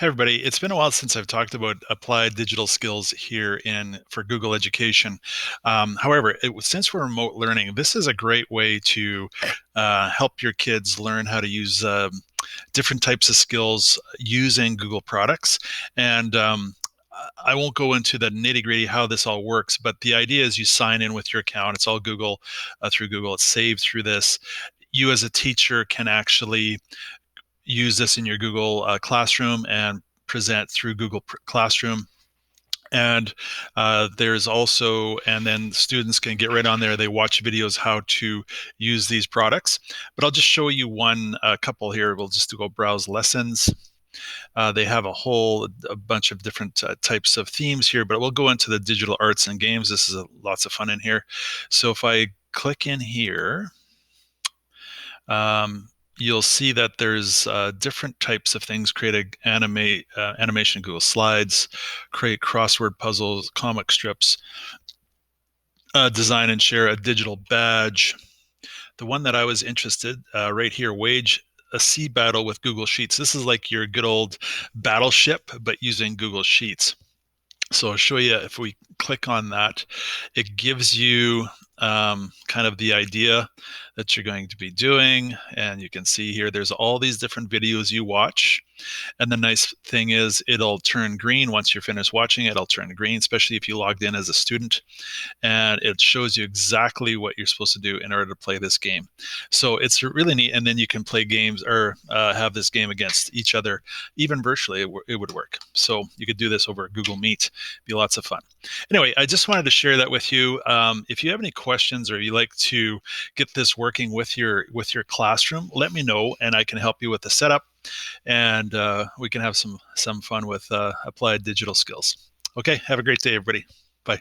Hey everybody, it's been a while since I've talked about applied digital skills here in for Google Education. However, since we're remote learning, this is a great way to help your kids learn how to use different types of skills using Google products. And I won't go into the nitty gritty how this all works, but the idea is you sign in with your account. It's all Google through Google. It's saved through this. You as a teacher can actually use this in your Google Classroom and present through Google Classroom. And there's also, and then students can get right on there. They watch videos how to use these products. But I'll just show you one couple here. We'll just go browse lessons. They have a bunch of different types of themes here, but we'll go into the digital arts and games. This is lots of fun in here. So if I click in here, um, you'll see that there's different types of things. Create animation Google Slides, create crossword puzzles, comic strips, design and share a digital badge. The one that I was interested right here, wage a sea battle with Google Sheets. This is like your good old battleship, but using Google Sheets. So I'll show you if we click on that, it gives you kind of the idea that you're going to be doing. And you can see here, there's all these different videos you watch. And the nice thing is it'll turn green once you're finished watching it. It'll turn green, especially if you logged in as a student, and it shows you exactly what you're supposed to do in order to play this game. So it's really neat. And then you can play games or have this game against each other, even virtually. It would work. So you could do this over Google Meet. Be lots of fun. Anyway, I just wanted to share that with you. If you have any questions or you like to get this working with your classroom, let me know, and I can help you with the setup, and we can have some fun with applied digital skills. Okay, have a great day, everybody. Bye.